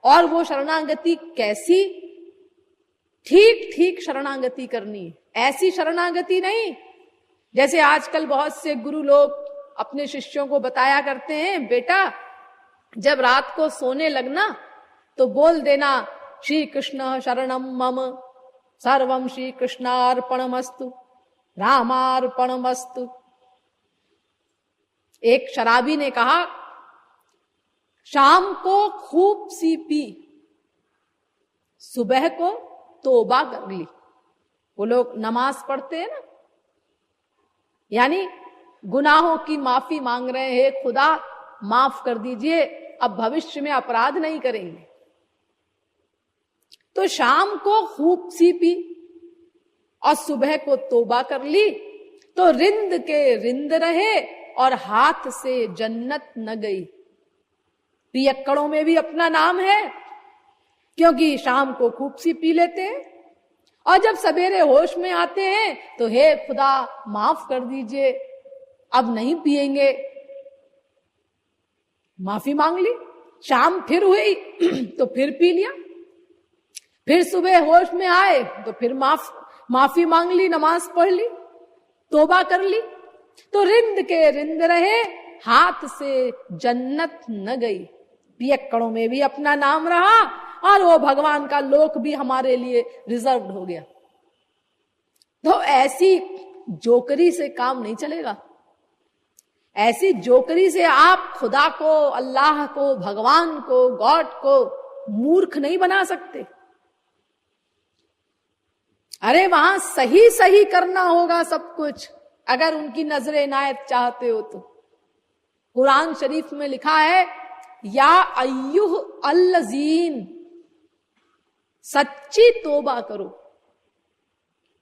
और वो शरणागति कैसी? ठीक ठीक शरणागति करनी है, ऐसी शरणागति नहीं जैसे आजकल बहुत से गुरु लोग अपने शिष्यों को बताया करते हैं, बेटा जब रात को सोने लगना तो बोल देना श्री कृष्ण शरणम मम सर्वम श्री कृष्णार्पणमस्तु रामार्पणमस्तु। एक शराबी ने कहा शाम को खूब सी पी, सुबह को तौबा कर ली। वो लोग नमाज पढ़ते हैं ना, यानी गुनाहों की माफी मांग रहे हैं, खुदा माफ कर दीजिए, अब भविष्य में अपराध नहीं करेंगे। तो शाम को खूब सी पी और सुबह को तौबा कर ली तो रिंद के रिंद रहे और हाथ से जन्नत न गई। पियक्कड़ों में भी अपना नाम है, क्योंकि शाम को खूब सी पी लेते हैं और जब सवेरे होश में आते हैं तो हे खुदा माफ कर दीजिए, अब नहीं पिएंगे, माफी मांग ली। शाम फिर हुई तो फिर पी लिया, फिर सुबह होश में आए तो फिर माफी मांग ली, नमाज पढ़ ली, तौबा कर ली। तो रिंद के रिंद रहे, हाथ से जन्नत न गई। पियक्कड़ों में भी अपना नाम रहा और वो भगवान का लोक भी हमारे लिए रिजर्व्ड हो गया। तो ऐसी जोकरी से काम नहीं चलेगा। ऐसी जोकरी से आप खुदा को, अल्लाह को, भगवान को, गॉड को मूर्ख नहीं बना सकते। अरे वहां सही सही करना होगा सब कुछ, अगर उनकी नजर इनायत चाहते हो तो। कुरान शरीफ में लिखा है या अय्युह अल्लजीन, सच्ची तौबा करो।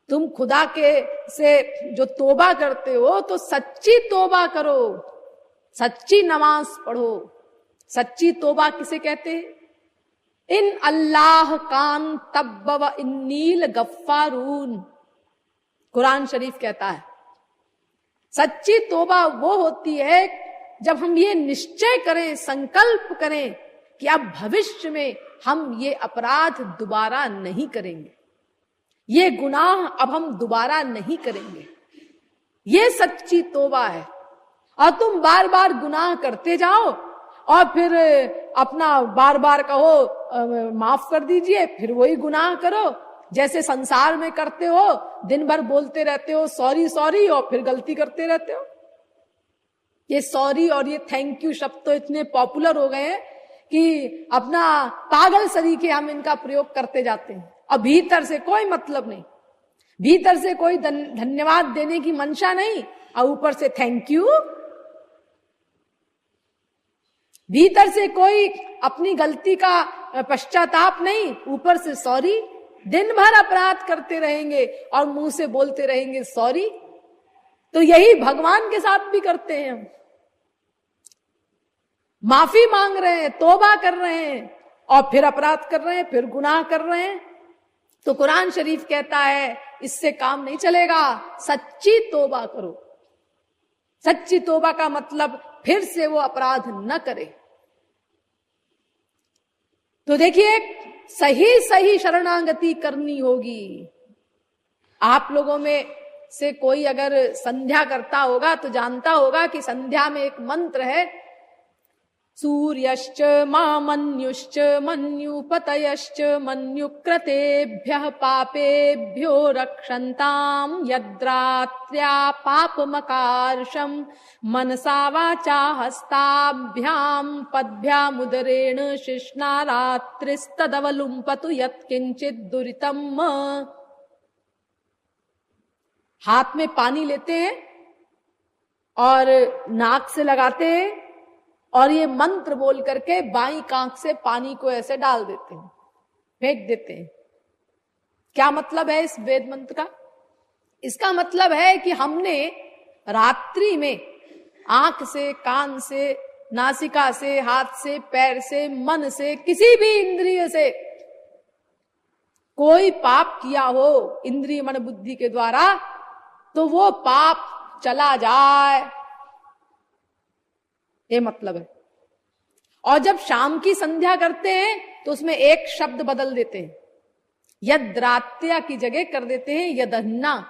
तुम खुदा के से जो तौबा करते हो तो सच्ची तौबा करो, सच्ची नमाज पढ़ो। सच्ची तौबा किसे कहते हैं? इन अल्लाह कान तब्ब व इन्नील गफ्फारून, कुरान शरीफ कहता है। सच्ची तौबा वो होती है जब हम ये निश्चय करें, संकल्प करें कि अब भविष्य में हम ये अपराध दोबारा नहीं करेंगे, ये गुनाह अब हम दोबारा नहीं करेंगे। ये सच्ची तौबा है। और तुम बार बार गुनाह करते जाओ और फिर अपना बार बार कहो माफ कर दीजिए, फिर वही गुनाह करो जैसे संसार में करते हो। दिन भर बोलते रहते हो सॉरी सॉरी और फिर गलती करते रहते हो। ये सॉरी और ये थैंक यू शब्द तो इतने पॉपुलर हो गए हैं कि अपना पागल सरीके हम इनका प्रयोग करते जाते हैं और भीतर से कोई मतलब नहीं, भीतर से कोई धन्यवाद देने की मंशा नहीं और ऊपर से थैंक यू। भीतर से कोई अपनी गलती का पश्चाताप नहीं, ऊपर से सॉरी। दिन भर अपराध करते रहेंगे और मुंह से बोलते रहेंगे सॉरी। तो यही भगवान के साथ भी करते हैं हम। माफी मांग रहे हैं, तौबा कर रहे हैं और फिर अपराध कर रहे हैं, फिर गुनाह कर रहे हैं। तो कुरान शरीफ कहता है इससे काम नहीं चलेगा, सच्ची तौबा करो। सच्ची तौबा का मतलब फिर से वो अपराध न करे। तो देखिए सही सही शरणागति करनी होगी। आप लोगों में से कोई अगर संध्या करता होगा तो जानता होगा कि संध्या में एक मंत्र है, सूर्यश्च मामन्युश्च मन्युपतयश्च मन्युक्रतेभ्यः पापेभ्यो रक्षन्ताम् यद्रात्र्या पापमकार्षम् मनसा वाचा हस्ताभ्याम् पद्भ्यामुदरेण शिश्नारात्रिस्तदवलुम्पतु यत्किंचित् दुरितम्। हाथ में पानी लेते हैं और नाक से लगाते हैं और ये मंत्र बोल करके बाईं कांख से पानी को ऐसे डाल देते हैं, फेंक देते हैं। क्या मतलब है इस वेद मंत्र का? इसका मतलब है कि हमने रात्रि में आंख से, कान से, नासिका से, हाथ से, पैर से, मन से, किसी भी इंद्रिय से कोई पाप किया हो इंद्रिय मन बुद्धि के द्वारा, तो वो पाप चला जाए, ये मतलब है। और जब शाम की संध्या करते हैं तो उसमें एक शब्द बदल देते हैं, यद्रात्या की जगह कर देते हैं यदहन्ना।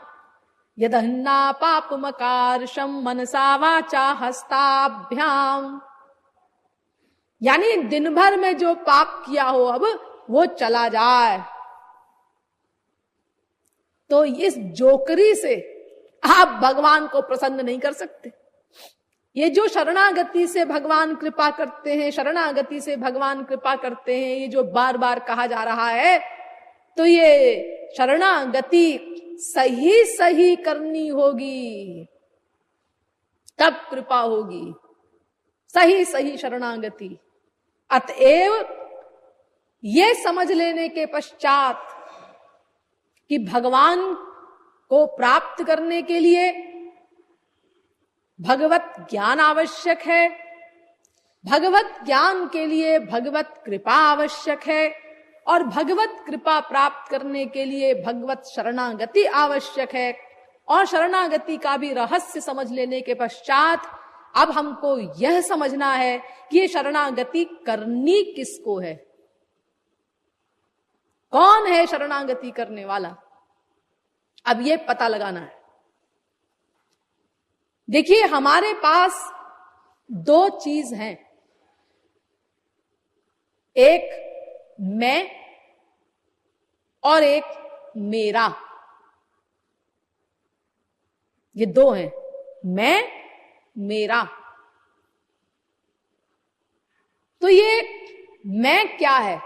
यदहन्ना पापमकारशम मनसा वाचा हस्ताभ्याम, यानी दिन भर में जो पाप किया हो अब वो चला जाए। तो इस जोकरी से आप भगवान को प्रसन्न नहीं कर सकते। ये जो शरणागति से भगवान कृपा करते हैं, शरणागति से भगवान कृपा करते हैं, ये जो बार बार कहा जा रहा है, तो ये शरणागति सही सही करनी होगी, तब कृपा होगी। सही सही शरणागति। अतएव ये समझ लेने के पश्चात कि भगवान को प्राप्त करने के लिए भगवत ज्ञान आवश्यक है, भगवत ज्ञान के लिए भगवत कृपा आवश्यक है, और भगवत कृपा प्राप्त करने के लिए भगवत शरणागति आवश्यक है। और शरणागति का भी रहस्य समझ लेने के पश्चात अब हमको यह समझना है कि ये शरणागति करनी किसको है, कौन है शरणागति करने वाला, अब ये पता लगाना है। देखिए, हमारे पास दो चीज हैं, एक मैं और एक मेरा। ये दो हैं, मैं मेरा। तो ये मैं क्या है,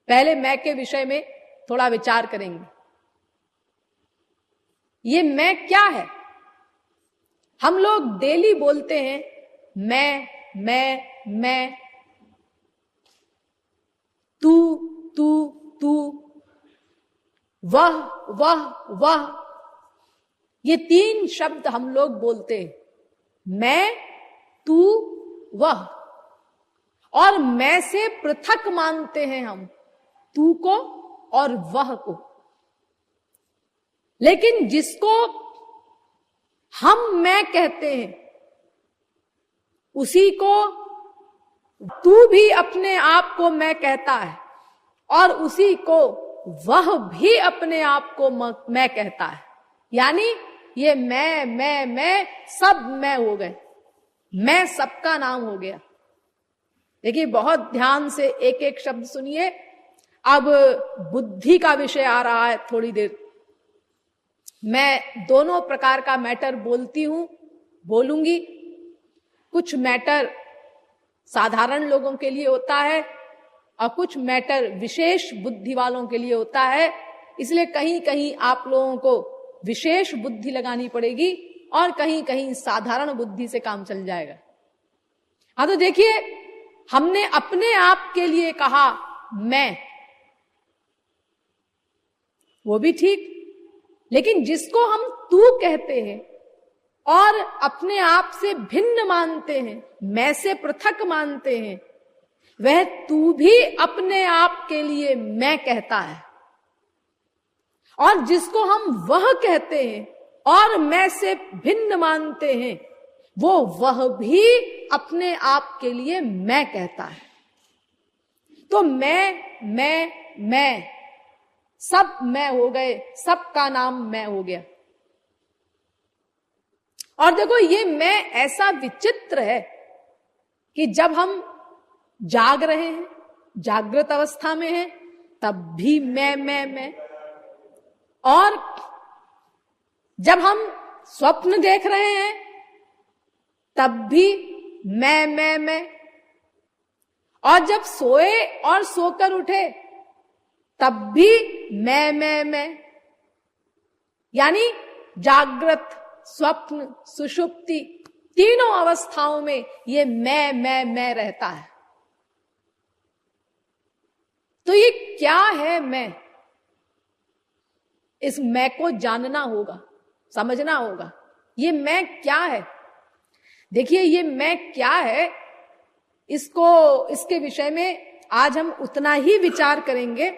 पहले मैं के विषय में थोड़ा विचार करेंगे। ये मैं क्या है? हम लोग डेली बोलते हैं मैं, तू, वह, ये तीन शब्द हम लोग बोलते हैं, मैं, तू, वह। और मैं से पृथक मानते हैं हम तू को और वह को। लेकिन जिसको हम मैं कहते हैं, उसी को तू भी अपने आप को मैं कहता है, और उसी को वह भी अपने आप को मैं कहता है। यानी ये मैं सब मैं हो गए, मैं सबका नाम हो गया। देखिए, बहुत ध्यान से एक एक शब्द सुनिए। अब बुद्धि का विषय आ रहा है थोड़ी देर। मैं दोनों प्रकार का मैटर बोलूंगी। कुछ मैटर साधारण लोगों के लिए होता है और कुछ मैटर विशेष बुद्धि वालों के लिए होता है। इसलिए कहीं कहीं आप लोगों को विशेष बुद्धि लगानी पड़ेगी और कहीं कहीं साधारण बुद्धि से काम चल जाएगा। हाँ, तो देखिए, हमने अपने आप के लिए कहा मैं, वो भी ठीक, लेकिन जिसको हम तू कहते हैं और अपने आप से भिन्न मानते हैं, मैं से पृथक मानते हैं, वह तू भी अपने आप के लिए मैं कहता है। और जिसको हम वह कहते हैं और मैं से भिन्न मानते हैं, वो वह भी अपने आप के लिए मैं कहता है। तो मैं सब मैं हो गए, सबका नाम मैं हो गया। और देखो, ये मैं ऐसा विचित्र है कि जब हम जाग रहे हैं, जागृत अवस्था में हैं, तब भी मैं, और जब हम स्वप्न देख रहे हैं तब भी मैं, और जब सोए और सोकर उठे तब भी मैं, यानी जागृत, स्वप्न, सुषुप्ति, तीनों अवस्थाओं में ये मैं रहता है। तो ये क्या है मैं? इस मैं को जानना होगा, समझना होगा। ये मैं क्या है? देखिए, ये मैं क्या है, इसके विषय में आज हम उतना ही विचार करेंगे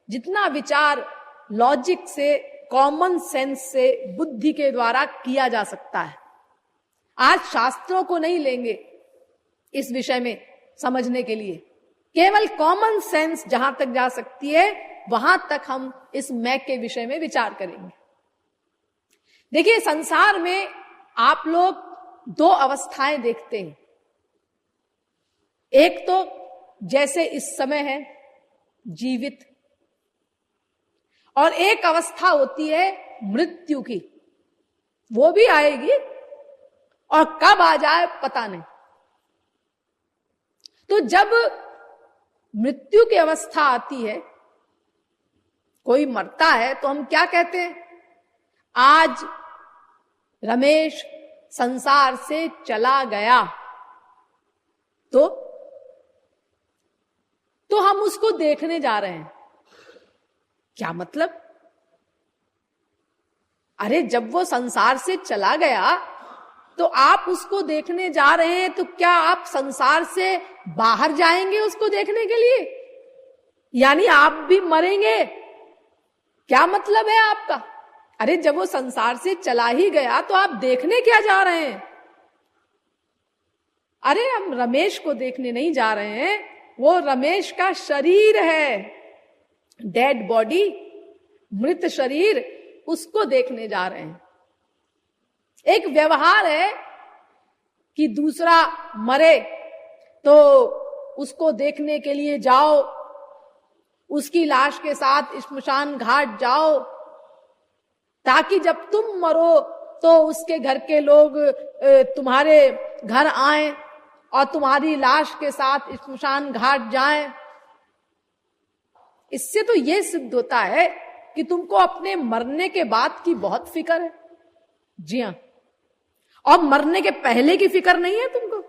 जितना विचार लॉजिक से, कॉमन सेंस से, बुद्धि के द्वारा किया जा सकता है। आज शास्त्रों को नहीं लेंगे इस विषय में समझने के लिए, केवल कॉमन सेंस जहां तक जा सकती है वहां तक हम इस मैं के विषय में विचार करेंगे। देखिए, संसार में आप लोग दो अवस्थाएं देखते हैं। एक तो जैसे इस समय है जीवित, और एक अवस्था होती है मृत्यु की, वो भी आएगी और कब आ जाए पता नहीं। तो जब मृत्यु की अवस्था आती है, कोई मरता है, तो हम क्या कहते हैं? आज रमेश संसार से चला गया। तो हम उसको देखने जा रहे हैं। क्या मतलब? अरे जब वो संसार से चला गया तो आप उसको देखने जा रहे हैं, तो क्या आप संसार से बाहर जाएंगे उसको देखने के लिए? यानी आप भी मरेंगे? क्या मतलब है आपका? अरे जब वो संसार से चला ही गया तो आप देखने क्या जा रहे हैं? अरे हम रमेश को देखने नहीं जा रहे हैं, वो रमेश का शरीर है, डेड बॉडी, मृत शरीर, उसको देखने जा रहे हैं। एक व्यवहार है कि दूसरा मरे तो उसको देखने के लिए जाओ, उसकी लाश के साथ श्मशान घाट जाओ, ताकि जब तुम मरो तो उसके घर के लोग तुम्हारे घर आएं और तुम्हारी लाश के साथ श्मशान घाट जाएं। इससे तो यह सिद्ध होता है कि तुमको अपने मरने के बाद की बहुत फिक्र है। जी हां, और मरने के पहले की फिक्र नहीं है तुमको।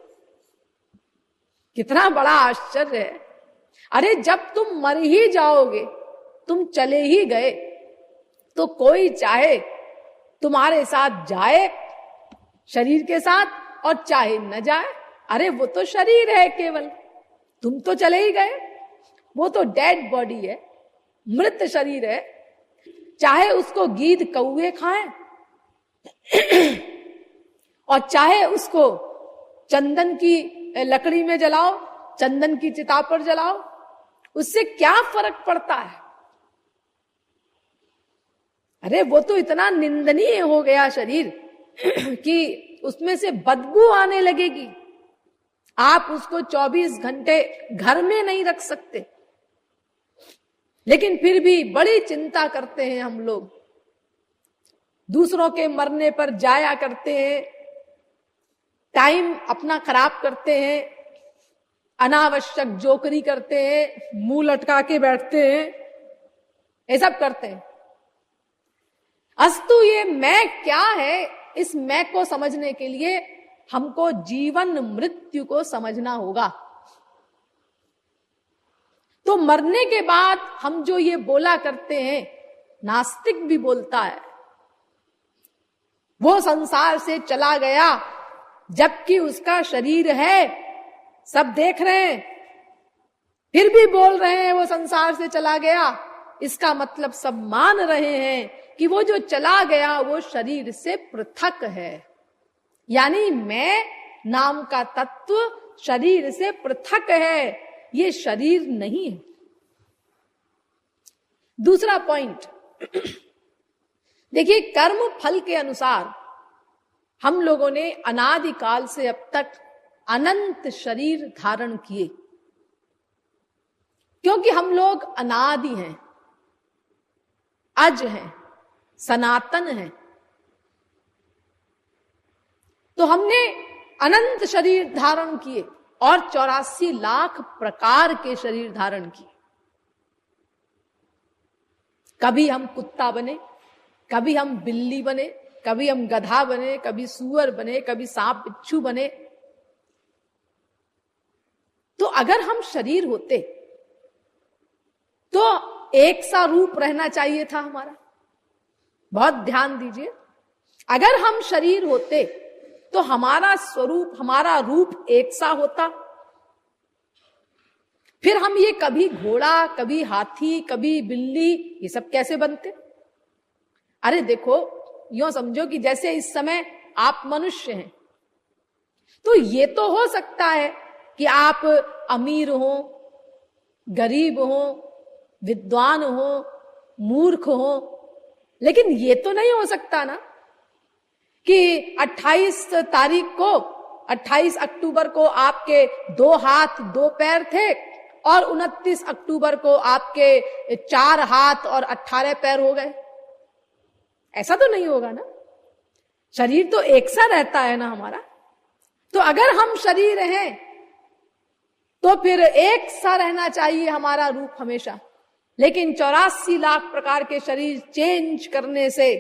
कितना बड़ा आश्चर्य है। अरे जब तुम मर ही जाओगे, तुम चले ही गए, तो कोई चाहे तुम्हारे साथ जाए शरीर के साथ और चाहे न जाए, अरे वो तो शरीर है केवल, तुम तो चले ही गए। वो तो डेड बॉडी है, मृत शरीर है। चाहे उसको गीद कौवे खाएं और चाहे उसको चंदन की लकड़ी में जलाओ, चंदन की चिता पर जलाओ, उससे क्या फर्क पड़ता है? अरे वो तो इतना निंदनीय हो गया शरीर कि उसमें से बदबू आने लगेगी। आप उसको 24 घंटे घर में नहीं रख सकते। लेकिन फिर भी बड़ी चिंता करते हैं हम लोग, दूसरों के मरने पर जाया करते हैं, टाइम अपना खराब करते हैं, अनावश्यक जोकरी करते हैं, मुंह लटका के बैठते हैं, ये सब करते हैं। अस्तु ये मैं क्या है, इस मैं को समझने के लिए हमको जीवन मृत्यु को समझना होगा। तो मरने के बाद हम जो ये बोला करते हैं, नास्तिक भी बोलता है, वो संसार से चला गया, जबकि उसका शरीर है, सब देख रहे हैं, फिर भी बोल रहे हैं वो संसार से चला गया। इसका मतलब सब मान रहे हैं कि वो जो चला गया वो शरीर से पृथक है। यानी मैं नाम का तत्व शरीर से पृथक है, ये शरीर नहीं है। दूसरा पॉइंट देखिए, कर्म फल के अनुसार हम लोगों ने अनादिकाल से अब तक अनंत शरीर धारण किए, क्योंकि हम लोग अनादि हैं, अज हैं, सनातन हैं। तो हमने अनंत शरीर धारण किए और 84 लाख प्रकार के शरीर धारण किए। कभी हम कुत्ता बने, कभी हम बिल्ली बने, कभी हम गधा बने, कभी सूअर बने, कभी सांप बिच्छू बने। तो अगर हम शरीर होते तो एक सा रूप रहना चाहिए था हमारा। बहुत ध्यान दीजिए, अगर हम शरीर होते तो हमारा स्वरूप, हमारा रूप एक सा होता। फिर हम ये कभी घोड़ा, कभी हाथी, कभी बिल्ली, ये सब कैसे बनते? अरे देखो, यूं समझो कि जैसे इस समय आप मनुष्य हैं, तो ये तो हो सकता है कि आप अमीर हो, गरीब हो, विद्वान हो, मूर्ख हो, लेकिन ये तो नहीं हो सकता ना कि 28 अक्टूबर को आपके 2 हाथ 2 पैर थे और 29 अक्टूबर को आपके 4 हाथ और 18 पैर हो गए। ऐसा तो नहीं होगा ना, शरीर तो एक सा रहता है ना हमारा। तो अगर हम शरीर हैं तो फिर एक सा रहना चाहिए हमारा रूप हमेशा, लेकिन 84 लाख प्रकार के शरीर चेंज करने से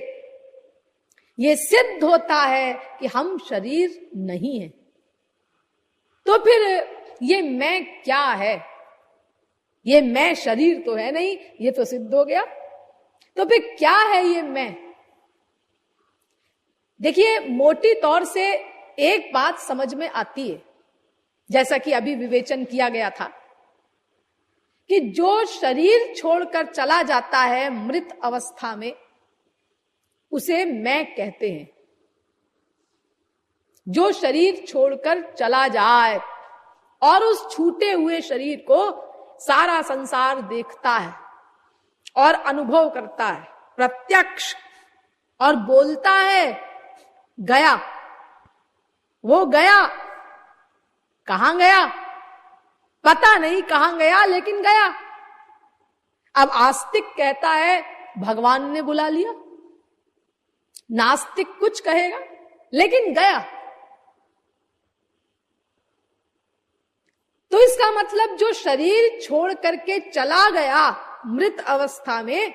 ये सिद्ध होता है कि हम शरीर नहीं हैं। तो फिर ये मैं क्या है? ये मैं शरीर तो है नहीं, ये तो सिद्ध हो गया। तो फिर क्या है ये मैं? देखिए, मोटी तौर से एक बात समझ में आती है, जैसा कि अभी विवेचन किया गया था, कि जो शरीर छोड़कर चला जाता है मृत अवस्था में, उसे मैं कहते हैं। जो शरीर छोड़कर चला जाए और उस छूटे हुए शरीर को सारा संसार देखता है और अनुभव करता है प्रत्यक्ष, और बोलता है गया। वो गया, कहां गया पता नहीं, कहां गया, लेकिन गया। अब आस्तिक कहता है भगवान ने बुला लिया, नास्तिक कुछ कहेगा, लेकिन गया। तो इसका मतलब जो शरीर छोड़ करके चला गया मृत अवस्था में,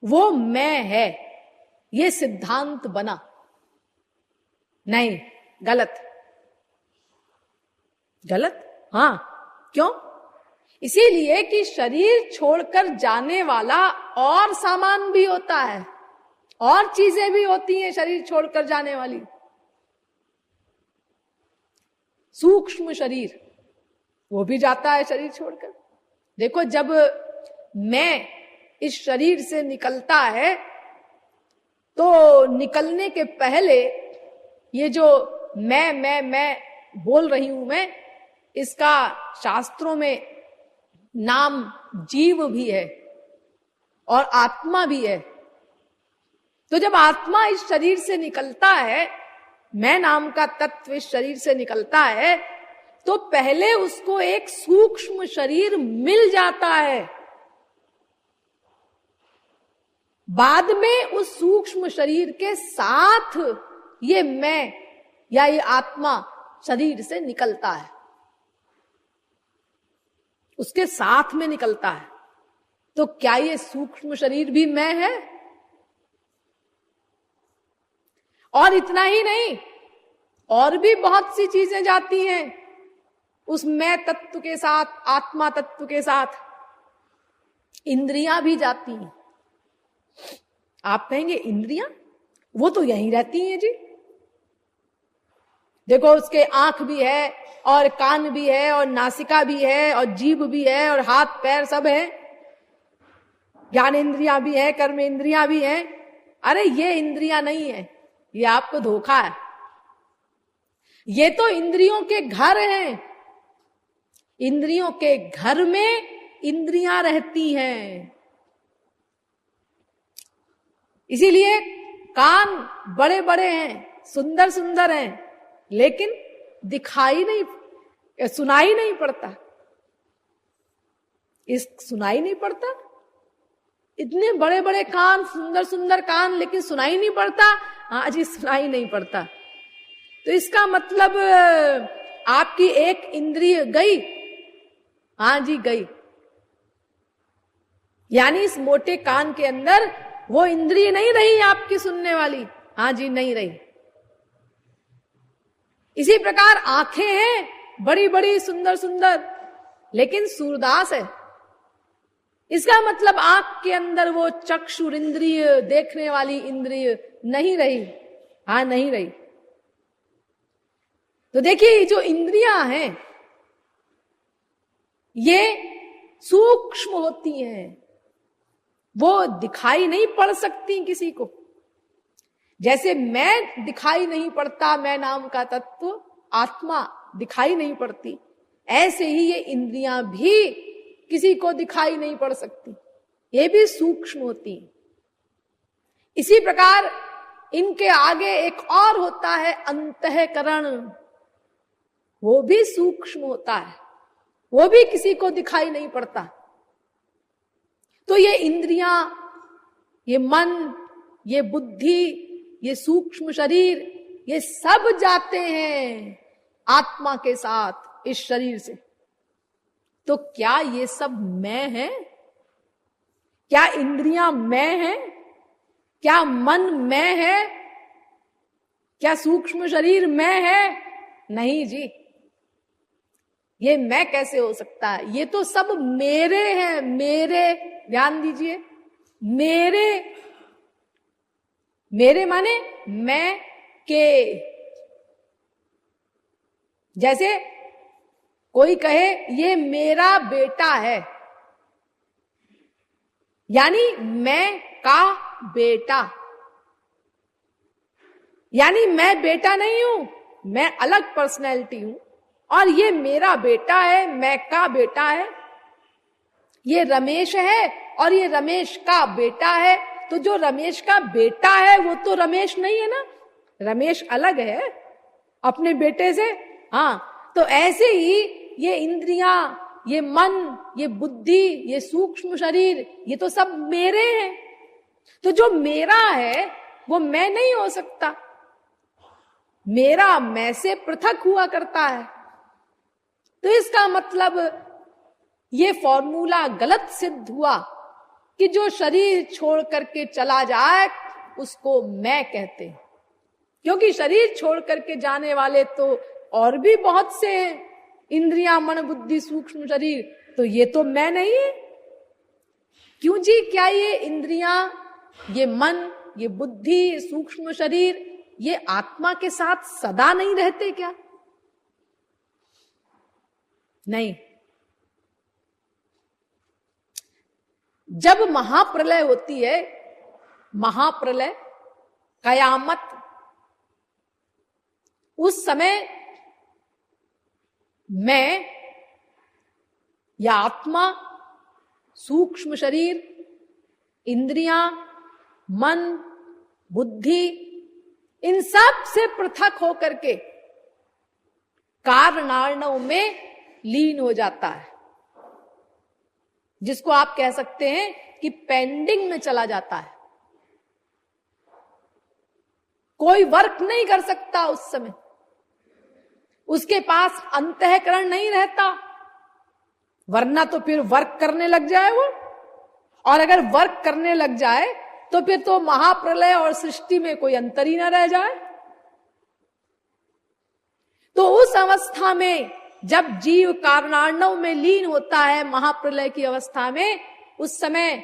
वो मैं है, ये सिद्धांत बना। नहीं, गलत। गलत, हां। क्यों? इसीलिए कि शरीर छोड़कर जाने वाला और सामान भी होता है, और चीजें भी होती हैं शरीर छोड़कर जाने वाली। सूक्ष्म शरीर, वो भी जाता है शरीर छोड़कर। देखो, जब मैं इस शरीर से निकलता है तो निकलने के पहले ये जो मैं बोल रही हूं, मैं इसका शास्त्रों में नाम जीव भी है और आत्मा भी है। तो जब आत्मा इस शरीर से निकलता है, मैं नाम का तत्व इस शरीर से निकलता है, तो पहले उसको एक सूक्ष्म शरीर मिल जाता है, बाद में उस सूक्ष्म शरीर के साथ ये मैं या ये आत्मा शरीर से निकलता है, उसके साथ में निकलता है। तो क्या ये सूक्ष्म शरीर भी मैं है? और इतना ही नहीं, और भी बहुत सी चीजें जाती हैं उस मैं तत्व के साथ, आत्मा तत्व के साथ। इंद्रियां भी जाती हैं। आप कहेंगे इंद्रियां, वो तो यहीं रहती हैं जी। देखो, उसके आंख भी है और कान भी है और नासिका भी है और जीभ भी है और हाथ पैर सब है, ज्ञान इंद्रियां भी है, कर्म इंद्रियां भी है। अरे ये इंद्रियां नहीं है, ये आपको धोखा है। ये तो इंद्रियों के घर हैं। इंद्रियों के घर में इंद्रियां रहती हैं। इसीलिए कान बड़े बड़े हैं, सुंदर सुंदर हैं, लेकिन दिखाई नहीं, सुनाई नहीं पड़ता। सुनाई नहीं पड़ता। इतने बड़े बड़े कान, सुंदर सुंदर कान, लेकिन सुनाई नहीं पड़ता। हाँ जी, सुनाई नहीं पड़ता। तो इसका मतलब आपकी एक इंद्रिय गई। हाँ जी, गई। यानी इस मोटे कान के अंदर वो इंद्रिय नहीं रही आपकी सुनने वाली। हाँ जी, नहीं रही। इसी प्रकार आंखें हैं बड़ी बड़ी, सुंदर सुंदर, लेकिन सूरदास है। इसका मतलब आंख के अंदर वो चक्षुर इंद्रिय, देखने वाली इंद्रिय नहीं रही। हाँ, नहीं रही। तो देखिए, जो इंद्रियां हैं ये सूक्ष्म होती हैं, वो दिखाई नहीं पड़ सकती किसी को। जैसे मैं दिखाई नहीं पड़ता, मैं नाम का तत्व, आत्मा दिखाई नहीं पड़ती, ऐसे ही ये इंद्रियां भी किसी को दिखाई नहीं पड़ सकती, ये भी सूक्ष्म होती हैं। इसी प्रकार इनके आगे एक और होता है अंतःकरण, वो भी सूक्ष्म होता है, वो भी किसी को दिखाई नहीं पड़ता। तो ये इंद्रियां, ये मन, ये बुद्धि, ये सूक्ष्म शरीर, ये सब जाते हैं आत्मा के साथ इस शरीर से। तो क्या ये सब मैं है? क्या इंद्रियां मैं है? क्या मन मैं है? क्या सूक्ष्म शरीर मैं है? नहीं जी, ये मैं कैसे हो सकता है? ये तो सब मेरे हैं, मेरे। ध्यान दीजिए, मेरे, मेरे माने मैं के। जैसे कोई कहे ये मेरा बेटा है, यानी मैं का बेटा, यानी मैं बेटा नहीं हूं, मैं अलग पर्सनैलिटी हूं, और ये मेरा बेटा है, मैं का बेटा है। ये रमेश है और ये रमेश का बेटा है। तो जो रमेश का बेटा है वो तो रमेश नहीं है ना, रमेश अलग है अपने बेटे से। हाँ, तो ऐसे ही ये इंद्रियां, ये मन, ये बुद्धि, ये सूक्ष्म शरीर, ये तो सब मेरे हैं। तो जो मेरा है वो मैं नहीं हो सकता, मेरा मैं से पृथक हुआ करता है। तो इसका मतलब ये फॉर्मूला गलत सिद्ध हुआ कि जो शरीर छोड़ करके चला जाए उसको मैं कहते हैं, क्योंकि शरीर छोड़ करके जाने वाले तो और भी बहुत से हैं, इंद्रियां, मन, बुद्धि, सूक्ष्म शरीर, तो ये तो मैं नहीं है। क्यों जी? क्या ये इंद्रियां, ये मन, ये बुद्धि, सूक्ष्म शरीर, ये आत्मा के साथ सदा नहीं रहते क्या? नहीं। जब महाप्रलय होती है, महाप्रलय, कयामत, उस समय मैं या आत्मा, सूक्ष्म शरीर, इंद्रियां, मन, बुद्धि, इन सब से पृथक होकर के कारणार्णव में लीन हो जाता है, जिसको आप कह सकते हैं कि पेंडिंग में चला जाता है। कोई वर्क नहीं कर सकता उस समय, उसके पास अंतःकरण नहीं रहता, वरना तो फिर वर्क करने लग जाए वो। और अगर वर्क करने लग जाए तो फिर तो महाप्रलय और सृष्टि में कोई अंतर ही ना रह जाए। तो उस अवस्था में जब जीव कारणार्णव में लीन होता है, महाप्रलय की अवस्था में, उस समय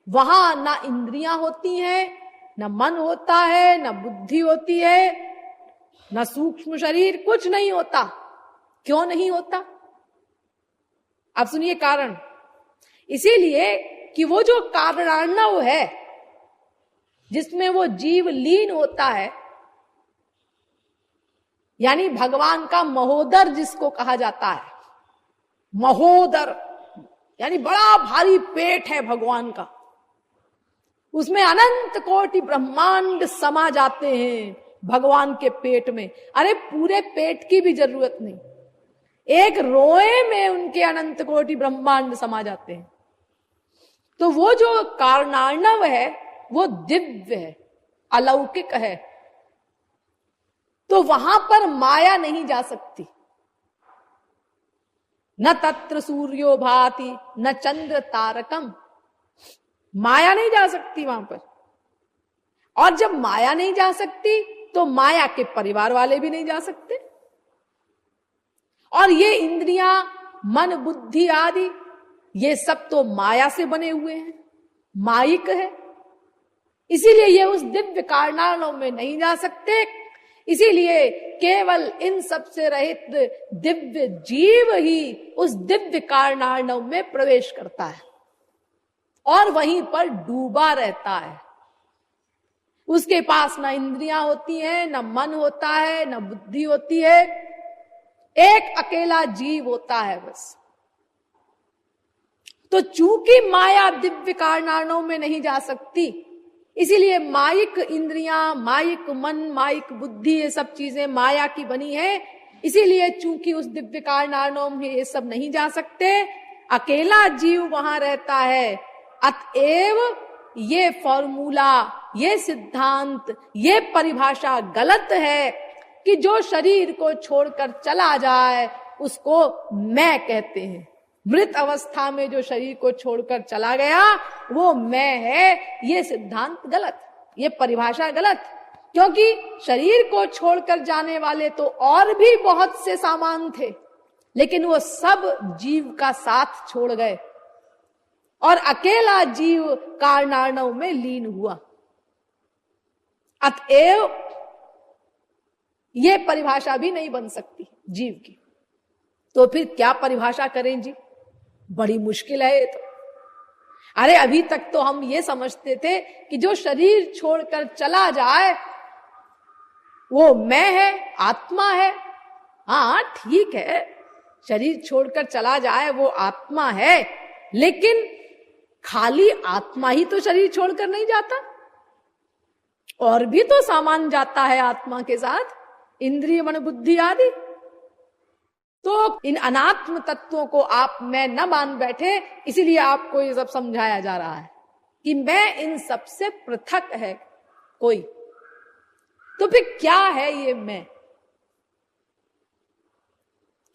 वहां ना इंद्रियां होती हैं, न मन होता है, न बुद्धि होती है, न सूक्ष्म शरीर, कुछ नहीं होता। क्यों नहीं होता? अब सुनिए कारण। इसीलिए कि वो जो कारणार्णव है, जिसमें वो जीव लीन होता है, यानी भगवान का महोदर जिसको कहा जाता है, महोदर यानी बड़ा भारी पेट है भगवान का, उसमें अनंत कोटि ब्रह्मांड समा जाते हैं भगवान के पेट में। अरे पूरे पेट की भी जरूरत नहीं, एक रोए में उनके अनंत कोटि ब्रह्मांड समा जाते हैं। तो वो जो कारणार्णव है वो दिव्य है, अलौकिक है, तो वहां पर माया नहीं जा सकती। न तत्र सूर्यो भाति न चंद्र तारकम, माया नहीं जा सकती वहां पर। और जब माया नहीं जा सकती तो माया के परिवार वाले भी नहीं जा सकते। और ये इंद्रियां, मन, बुद्धि आदि, ये सब तो माया से बने हुए हैं, माइक है। इसीलिए ये उस दिव्य कारणार्णव में नहीं जा सकते। इसीलिए केवल इन सब से रहित दिव्य जीव ही उस दिव्य कारणार्णव में प्रवेश करता है और वहीं पर डूबा रहता है। उसके पास न इंद्रियां होती हैं, न मन होता है, न बुद्धि होती है, एक अकेला जीव होता है बस। तो चूंकि माया दिव्य कारणार्णव में नहीं जा सकती, इसीलिए माइक इंद्रियां, माइक मन, माइक बुद्धि, ये सब चीजें माया की बनी है। इसीलिए चूंकि उस दिव्य कारणार्णव में ये सब नहीं जा सकते, अकेला जीव वहां रहता है। अतएव ये फॉर्मूला, ये सिद्धांत, ये परिभाषा गलत है कि जो शरीर को छोड़कर चला जाए उसको मैं कहते हैं। मृत अवस्था में जो शरीर को छोड़कर चला गया वो मैं है, ये सिद्धांत गलत, ये परिभाषा गलत। क्योंकि शरीर को छोड़कर जाने वाले तो और भी बहुत से सामान थे, लेकिन वो सब जीव का साथ छोड़ गए और अकेला जीव कारणार्णव में लीन हुआ। अतएव ये परिभाषा भी नहीं बन सकती जीव की। तो फिर क्या परिभाषा करें जी? बड़ी मुश्किल है ये तो। अरे अभी तक तो हम ये समझते थे कि जो शरीर छोड़कर चला जाए वो मैं है, आत्मा है। हाँ ठीक है, शरीर छोड़कर चला जाए वो आत्मा है, लेकिन खाली आत्मा ही तो शरीर छोड़कर नहीं जाता, और भी तो सामान जाता है आत्मा के साथ, इंद्रिय मन बुद्धि आदि। तो इन अनात्म तत्वों को आप मैं न मान बैठे, इसीलिए आपको ये सब समझाया जा रहा है कि मैं इन सब से पृथक है कोई। तो फिर क्या है ये मैं?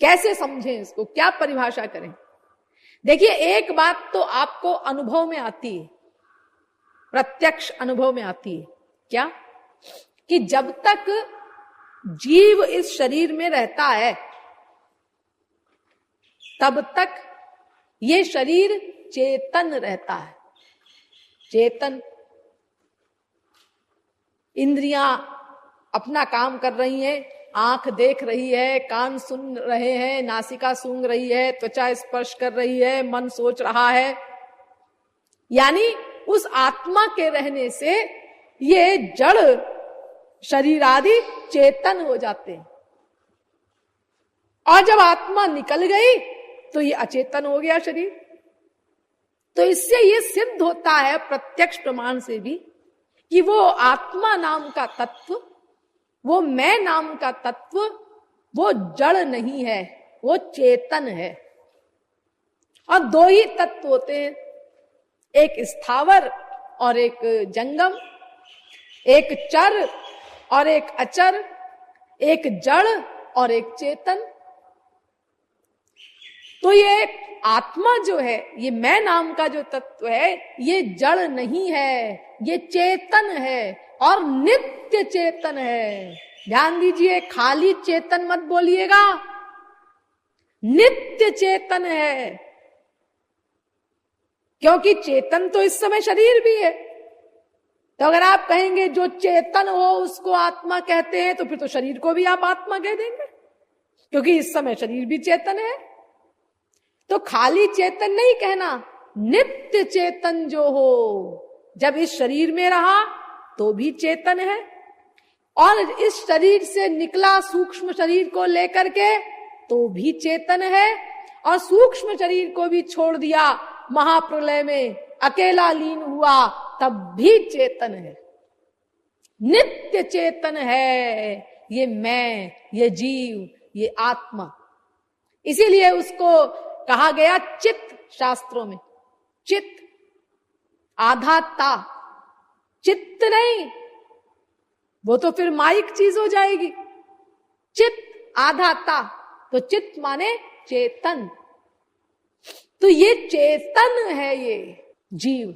कैसे समझें इसको, क्या परिभाषा करें? देखिए, एक बात तो आपको अनुभव में आती है, प्रत्यक्ष अनुभव में आती है। क्या? कि जब तक जीव इस शरीर में रहता है तब तक ये शरीर चेतन रहता है। चेतन, इंद्रियां अपना काम कर रही हैं, आंख देख रही है, कान सुन रहे हैं, नासिका सूंघ रही है, त्वचा स्पर्श कर रही है, मन सोच रहा है। यानी उस आत्मा के रहने से ये जड़ शरीर आदि चेतन हो जाते हैं, और जब आत्मा निकल गई तो ये अचेतन हो गया शरीर। तो इससे ये सिद्ध होता है प्रत्यक्ष प्रमाण से भी कि वो आत्मा नाम का तत्व, वो मैं नाम का तत्व, वो जड़ नहीं है, वो चेतन है। और दो ही तत्व होते हैं, एक स्थावर और एक जंगम, एक चर और एक अचर, एक जड़ और एक चेतन। तो ये आत्मा जो है, ये मैं नाम का जो तत्व है, ये जड़ नहीं है, ये चेतन है और नित्य चेतन है। ध्यान दीजिए, खाली चेतन मत बोलिएगा, नित्य चेतन है। क्योंकि चेतन तो इस समय शरीर भी है। तो अगर आप कहेंगे जो चेतन हो उसको आत्मा कहते हैं, तो फिर तो शरीर को भी आप आत्मा कह देंगे, क्योंकि इस समय शरीर भी चेतन है। तो खाली चेतन नहीं कहना, नित्य चेतन जो हो, जब इस शरीर में रहा तो भी चेतन है, और इस शरीर से निकला सूक्ष्म शरीर को लेकर के तो भी चेतन है, और सूक्ष्म शरीर को भी छोड़ दिया महाप्रलय में, अकेला लीन हुआ, तब भी चेतन है, नित्य चेतन है ये मैं, ये जीव, ये आत्मा। इसीलिए उसको कहा गया चित्त शास्त्रों में। चित्त आधा ता, चित्त नहीं, वो तो फिर माइक चीज हो जाएगी। चित्त आधा ता, तो चित्त माने चेतन। तो ये चेतन है ये जीव।